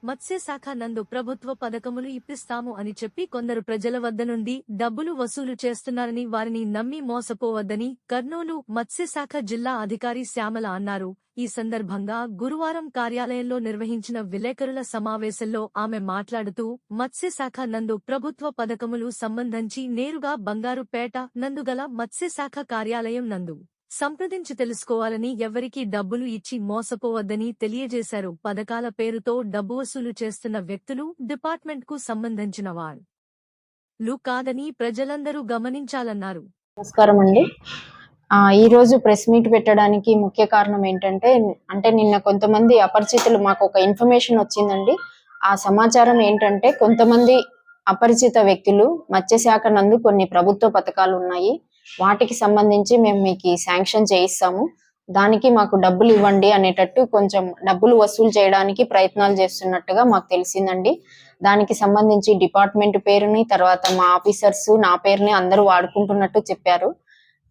మత్స్యశాఖ నందు ప్రభుత్వ పథకములు ఇప్పిస్తాము అని చెప్పి కొందరు ప్రజల వద్ద నుండి డబ్బులు వసూలు చేస్తున్నారని వారిని నమ్మి మోసపోవద్దని కర్నూలు మత్స్యశాఖ జిల్లా అధికారి శ్యామల అన్నారు. ఈ సందర్భంగా గురువారం కార్యాలయంలో నిర్వహించిన విలేకరుల సమావేశంలో ఆమె మాట్లాడుతూ మత్స్యశాఖ నందు ప్రభుత్వ పథకములు సంబంధించి నేరుగా బంగారుపేట నందుగల మత్స్యశాఖ కార్యాలయం నందు సంప్రదించి తెలుసుకోవాలని ఎవరికీ డబ్బులు ఇచ్చి మోసపోవద్దని తెలియజేశారు. పథకాల పేరుతో డబ్బు వసూలు చేస్తున్న వ్యక్తులు డిపార్ట్మెంట్ కు సంబంధించిన వాళ్ళు కాదని ప్రజలందరూ గమనించాలన్నారు. నమస్కారం అండి. ఈ రోజు ప్రెస్ మీట్ పెట్టడానికి ముఖ్య కారణం ఏంటంటే నిన్న కొంతమంది అపరిచితులు మాకు ఒక ఇన్ఫర్మేషన్ వచ్చిందండి. ఆ సమాచారం ఏంటంటే కొంతమంది అపరిచిత వ్యక్తులు మత్స్యశాఖ నందు కొన్ని ప్రభుత్వ పథకాలు ఉన్నాయి, వాటికి సంబంధించి మేము మీకు శాంక్షన్ చేయిస్తాము, దానికి మాకు డబ్బులు ఇవ్వండి అనేటట్టు కొంచెం డబ్బులు వసూలు చేయడానికి ప్రయత్నాలు చేస్తున్నట్టుగా మాకు తెలిసిందండి. దానికి సంబంధించి డిపార్ట్మెంట్ పేరుని తర్వాత మా ఆఫీసర్స్ నా పేరుని అందరూ వాడుకుంటున్నట్టు చెప్పారు.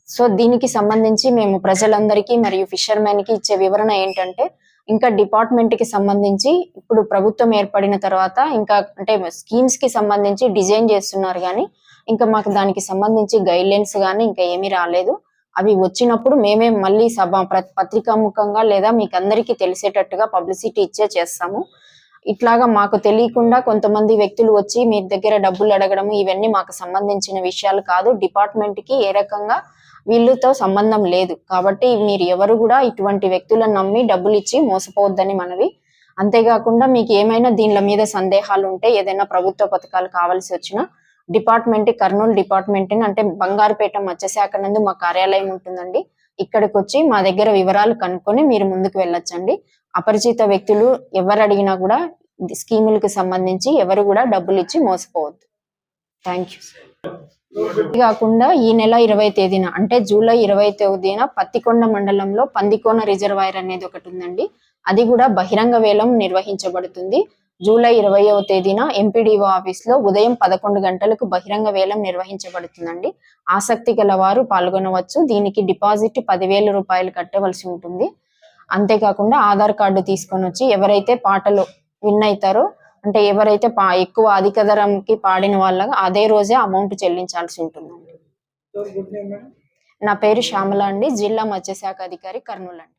సో దీనికి సంబంధించి మేము ప్రజలందరికీ మరియు ఫిషర్మెన్ కి ఇచ్చే వివరణ ఏంటంటే ఇంకా డిపార్ట్మెంట్ కి సంబంధించి ఇప్పుడు ప్రభుత్వం ఏర్పడిన తర్వాత ఇంకా స్కీమ్స్ కి సంబంధించి డిజైన్ చేస్తున్నారు, కానీ ఇంకా మాకు దానికి సంబంధించి గైడ్ లైన్స్ కానీ ఇంకా ఏమీ రాలేదు. అవి వచ్చినప్పుడు మేమే మళ్ళీ పత్రికాముఖంగా లేదా మీకు అందరికీ తెలిసేటట్టుగా పబ్లిసిటీ చేస్తాము. ఇట్లాగా మాకు తెలియకుండా కొంతమంది వ్యక్తులు వచ్చి మీ దగ్గర డబ్బులు అడగడం ఇవన్నీ మాకు సంబంధించిన విషయాలు కాదు. డిపార్ట్మెంట్ కి ఏ రకంగా వీళ్ళతో సంబంధం లేదు. కాబట్టి మీరు ఎవరు కూడా ఇటువంటి వ్యక్తులను నమ్మి డబ్బులు ఇచ్చి మోసపోవద్దని మనవి. అంతేకాకుండా మీకు ఏమైనా దీనిల మీద సందేహాలు ఉంటే ఏదైనా ప్రభుత్వ పథకాలు కావాల్సి వచ్చినా డిపార్ట్మెంట్ కర్నూలు డిపార్ట్మెంట్ అంటే బంగారుపేట మత్స్యశాఖ నందు మా కార్యాలయం ఉంటుందండి. ఇక్కడికి వచ్చి మా దగ్గర వివరాలు కనుక్కొని మీరు ముందుకు వెళ్ళొచ్చండి. అపరిచిత వ్యక్తులు ఎవరు అడిగినా కూడా స్కీములకు సంబంధించి ఎవరు కూడా డబ్బులు ఇచ్చి మోసపోవద్దు. Thank you. కాకుండా ఈ నెల 20వ తేదీన అంటే జూలై 20వ తేదీన పత్తికొండ మండలంలో పందికోన రిజర్వాయర్ అనేది ఒకటి ఉందండి. అది కూడా బహిరంగ వేలం నిర్వహించబడుతుంది. జూలై 20వ తేదీన ఎంపీడీఓ ఆఫీస్ లో ఉదయం 11 గంటలకు బహిరంగ వేలం నిర్వహించబడుతుందండి. ఆసక్తి గల వారు పాల్గొనవచ్చు. దీనికి డిపాజిట్ 10,000 రూపాయలు కట్టవలసి ఉంటుంది. అంతేకాకుండా ఆధార్ కార్డు తీసుకొని వచ్చి ఎవరైతే పాటలు విన్ అవుతారో అంటే ఎవరైతే ఎక్కువ అధిక ధరంకి పాడిన వాళ్ళ అదే రోజే అమౌంట్ చెల్లించాల్సి ఉంటుందండి. నా పేరు శ్యామల అండి, జిల్లా మత్స్యశాఖ అధికారి కర్నూలు అండి.